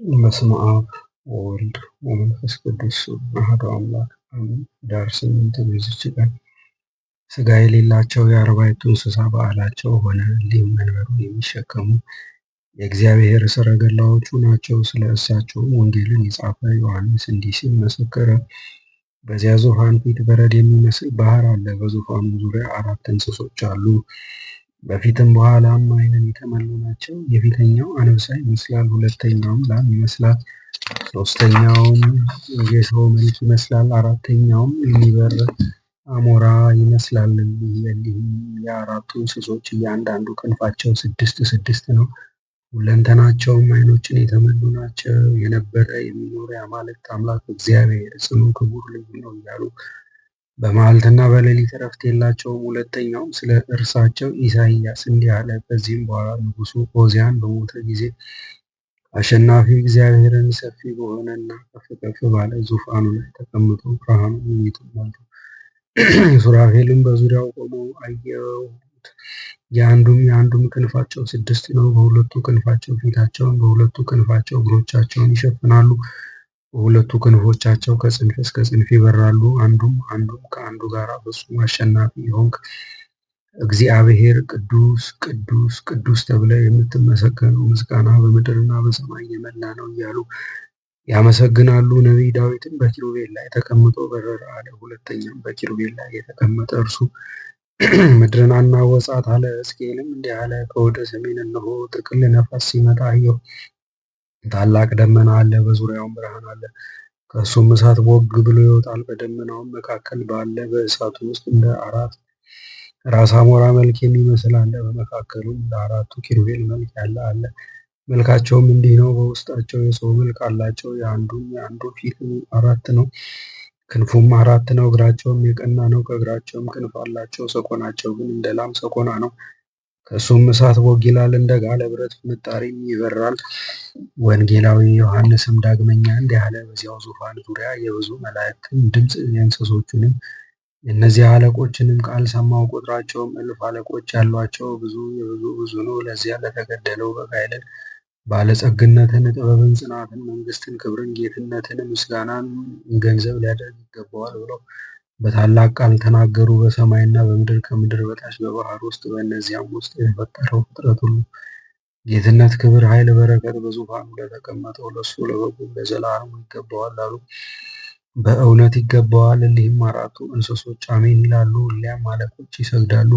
በስመ አብ ወወልድ ወመንፈስ ቅዱስ አሐዱ አምላክ አሜን። ኅዳር 8 በዚች ቀን ሥጋ የሌላቸው የአርባዕቱ እንስሳ በዓላቸው ሆነ። እሊህም መንበሩን የሚሸከሙ የእግዚአብሔር ሰረገላዎቹ ናቸው። ስለ እሳቸውም ወንጌልን የጻፈ ዮሐንስ እንዲህ ሲል መሰከረ። በዚያ ዙፋን ፊት በረድ የሚመስል ባሕር አለ። በዙፋኑ ዙሪያ 4 እንስሶች አሉ። በፊትም በኋላም ዓይንን የተመሉ ናቸው። የፊተኛው አንበሳ ይመስላል፣ ሁለተኛውም ላም ይመስላል፣ ሦስተኛውም የሰው መልክ ይመስላል፣ አራተኛውም የሚበር አሞራ ይመስላል። እሊህም የአራቱ እንስሶች እያንዳንዱ ክንፋቸው 6 ነው። ሁለንተናቸውም ዓይኖችን የተመሉ ናቸው። የነበረ የሚኖር የአማልክት አምላክ እግዚአብሔር ጽኑ ክቡር ልዩ ነው እያሉ በመዓልትና በሌሊት ዕረፍት የላቸውም። ሁለተኛውም ስለ እርሳቸው ኢሳይያስ እንዲህ አለ። ከዚህም በኋላ ንጉሡ ዖዝያን በሞተ ጊዜ አሸናፊ እግዚአብሔርን ሰፊ በሆነና ከፍ ከፍ ባለ ዙፋኑ ላይ ተቀምጦ ብርሃኑ ቤቱን ሞልቶ ሱራፌልም በዙሪያው ቆመው አየሁት። የአንዱም ክንፋቸው 6 ነው። በሁለቱ ክንፋቸው ፊታቸውን፣ በሁለቱ ክንፋቸው እግሮቻቸውን ይሸፍናሉ። በሁለቱ ክንፎቻቸው ከጽንፍ እስከ ጽንፍ ይበራሉ። አንዱም ከአንዱ ጋር ፍጹም አሸናፊ የሆንክ እግዚአብሔር ቅዱስ ቅዱስ ቅዱስ ተብለህ የምትመሰገነው ምስጋና በምድርና በሰማይ የመላ ነው እያሉ ያመሰግናሉ። ነቢይ ዳዊትም በኪሩቤል ላይ ተቀምጦ በረረ አለ። ሁለተኛም በኪሩቤል ላይ የተቀመጠ እርሱ ምድርን አናወጻት አለ። ሕዝቅኤልም እንዲህ አለ። ከወደ ሰሜን እነሆ ጥቅል ነፋስ ሲመጣ አየሁ። ታላቅ ደመና አለ፣ በዙሪያውም ብርሃን አለ። ከእሱም እሳት ቦግ ብሎ ይወጣል። በደመናውም መካከል ባለ በእሳቱ ውስጥ እንደ 4 ራስ አሞራ መልክ የሚመስል አለ። በመካከሉም እንደ 4ቱ ኪሩቤል መልክ ያለ አለ። መልካቸውም እንዲህ ነው። በውስጣቸው የሰው መልክ አላቸው። የአንዱ ፊት 4 ነው፣ ክንፉም 4 ነው። እግራቸውም የቀና ነው፣ ከእግራቸውም ክንፍ አላቸው። ሰኮናቸው ግን እንደ ላም ሰኮና ነው። ከእሱም እሳት ቦግ ይላል፣ እንደ ጋለ ብረት ፍንጣሪም ይበራል። ወንጌላዊ ዮሐንስም ዳግመኛ እንዲህ አለ። በዚያው ዙፋን ዙሪያ የብዙ መላእክትን ድምፅ የእንስሶቹንም የእነዚያ አለቆችንም ቃል ሰማሁ። ቁጥራቸውም 1000 አለቆች ያሏቸው ብዙ ነው። ለዚያ ለተገደለው በግ ኃይልን፣ ባለጸግነትን፣ ጥበብን፣ ጽናትን፣ መንግስትን፣ ክብርን፣ ጌትነትን፣ ምስጋናን ገንዘብ ሊያደርግ ይገባዋል ብለው በታላቅ ቃል ተናገሩ። በሰማይና በምድር ከምድር በታች በባህር ውስጥ በእነዚያም ውስጥ የተፈጠረው ፍጥረት ሁሉ ጌትነት፣ ክብር፣ ኃይል፣ በረከት በዙፋኑ ለተቀመጠው ለእሱ ለበጉ ለዘላለሙ ይገባዋል አሉ። በእውነት ይገባዋል። እሊህም 4ቱ እንስሶች አሜን ይላሉ። እሊያም አለቆች ይሰግዳሉ።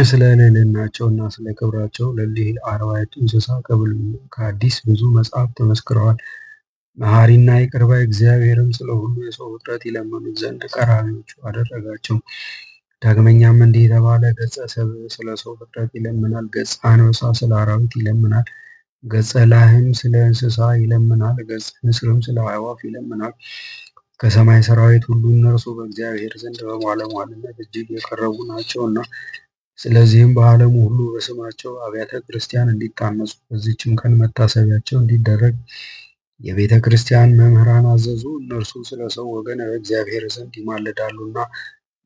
ስለ ልዕልናቸውና ስለ ክብራቸው ለእሊህ 40ቱ እንስሳ ከብሉይና ከአዲስ ብዙ መጻሕፍት ተመስክረዋል። መሐሪና ይቅር ባይ እግዚአብሔርም ስለ ሁሉ የሰው ፍጥረት ይለምኑት ዘንድ ቀራቢዎቹ አደረጋቸው። ዳግመኛም እንዲህ የተባለ። ገጸ ሰብእ ስለ ሰው ፍጥረት ይለምናል። ገጸ አንበሳ ስለ አራዊት ይለምናል። ገጸ ላህም ስለ እንስሳ ይለምናል። ገጸ ንስርም ስለ አዕዋፍ ይለምናል። ከሰማይ ሰራዊት ሁሉ እነርሱ በእግዚአብሔር ዘንድ በባለሟልነት እጅግ የቀረቡ ናቸውና፣ ስለዚህም በዓለሙ ሁሉ በስማቸው አብያተ ክርስቲያን እንዲታነጹ በዚችም ቀን መታሰቢያቸው እንዲደረግ የቤተ ክርስቲያን መምህራን አዘዙ። እነርሱ ስለ ሰው ወገን በእግዚአብሔር ዘንድ ይማልዳሉና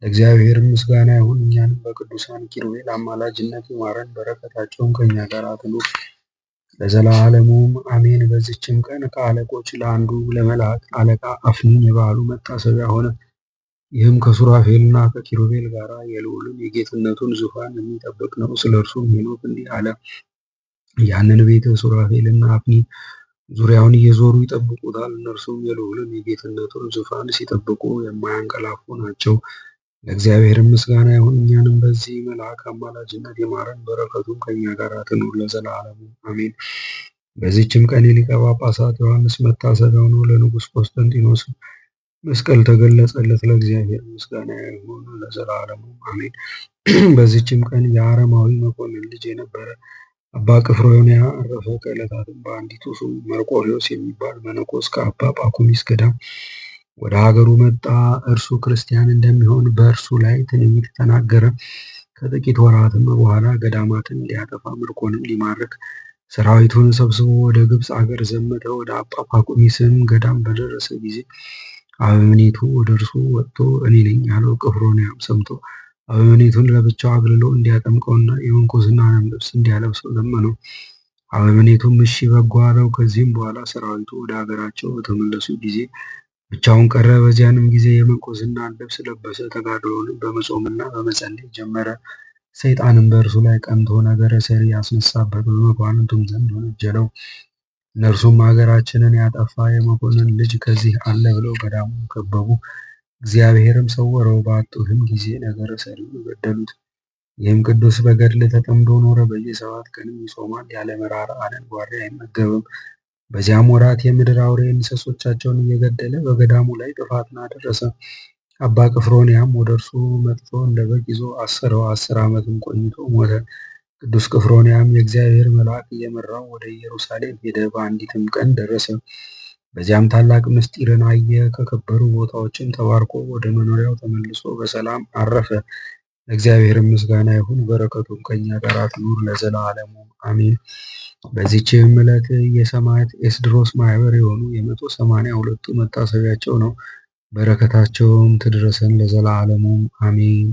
ለእግዚአብሔር ምስጋና ይሁን። እኛንም በቅዱሳን ኪሩቤል አማላጅነት ይማረን፣ በረከታቸውም ከእኛ ጋር ትኑር ለዘላለሙም አሜን። በዚችም ቀን ከአለቆች ለአንዱ ለመላእክት አለቃ አፍኒን የበዓሉ መታሰቢያ ሆነ። ይህም ከሱራፌልና ከኪሩቤል ጋር የልዑልን የጌትነቱን ዙፋን የሚጠብቅ ነው። ስለ እርሱም ሄኖክ እንዲህ አለ። ያንን ቤት ሱራፌልና አፍኒን ዙሪያውን እየዞሩ ይጠብቁታል። እነርሱም የልዑልን የጌትነቱን ዙፋን ሲጠብቁ የማያንቀላፉ ናቸው። ለእግዚአብሔር ምስጋና ይሁን። እኛንም በዚህ መልአክ አማላጅነት ይማረን፣ በረከቱም ከእኛ ጋር ትኑር ለዘላለሙ አሜን። በዚህችም ቀን የሊቀ ጳጳሳት ዮሐንስ መታሰቢያው ነው። ለንጉሥ ቆስጠንጢኖስ መስቀል ተገለጸለት። ለእግዚአብሔር ምስጋና ይሁን ለዘላለሙ አሜን። በዚህችም ቀን የአረማዊ መኮንን ልጅ የነበረ አባ ቅፍሮንያ አረፈ። ከዕለታትም በአንዲቱ ስሙ መርቆሬዎስ የሚባል መነኮስ ከአባ ጳኩሚስ ገዳም ወደ ሀገሩ መጣ። እርሱ ክርስቲያን እንደሚሆን በእርሱ ላይ ትንቢት ተናገረ። ከጥቂት ወራትም በኋላ ገዳማትን ሊያጠፋ ምርኮንም ሊማርክ ሰራዊቱን ሰብስቦ ወደ ግብፅ አገር ዘመተ። ወደ አባ ጳኩሚስም ገዳም በደረሰ ጊዜ አበምኔቱ ወደ እርሱ ወጥቶ እኔ ነኝ ያለው። ቅፍሮንያም ሰምቶ አበምኔቱን ለብቻው አግልሎ እንዲያጠምቀውና የምንኩስናንም ልብስ እንዲያለብሰው ለመነው። አበምኔቱም እሺ በጎ አለው። ከዚህም በኋላ ሰራዊቱ ወደ ሀገራቸው በተመለሱ ጊዜ ብቻውን ቀረ። በዚያንም ጊዜ የምንኩስናን ልብስ ለበሰ። ተጋድሎንም በመጾምና በመጸለይ ጀመረ። ሰይጣንም በእርሱ ላይ ቀንቶ ነገረ ሰሪ ያስነሳበት፣ በመኳንንቱም ዘንድ ወነጀለው። እነርሱም ሀገራችንን ያጠፋ የመኮንን ልጅ ከዚህ አለ ብለው ገዳሙን ከበቡ። እግዚአብሔርም ሰወረው። ባጡትም ጊዜ ነገረ ሰሪውን ገደሉት። ይህም ቅዱስ በገድል ተጠምዶ ኖረ። በየ7 ቀንም ይጾማል። ያለ መራራ አደንጓሬ አይመገብም። በዚያም ወራት የምድር አውሬ እንስሶቻቸውን እየገደለ በገዳሙ ላይ ጥፋትን አደረሰ። አባ ቅፍሮንያም ወደ እርሱ መጥቶ እንደ በግ ይዞ አሰረው። 10 ዓመትም ቆይቶ ሞተ። ቅዱስ ቅፍሮንያም የእግዚአብሔር መልአክ እየመራው ወደ ኢየሩሳሌም ሄደ። በአንዲትም ቀን ደረሰ። በዚያም ታላቅ ምስጢርን አየ። ከከበሩ ቦታዎችም ተባርኮ ወደ መኖሪያው ተመልሶ በሰላም አረፈ። ለእግዚአብሔር ምስጋና ይሁን፣ በረከቱም ከኛ ጋር ትኑር ለዘላለሙ አሜን። በዚህችም ዕለት የሰማዕት ኤስድሮስ ማህበር የሆኑ የ182ቱ መታሰቢያቸው ነው። በረከታቸውም ትድረሰን ለዘላለሙ አሜን።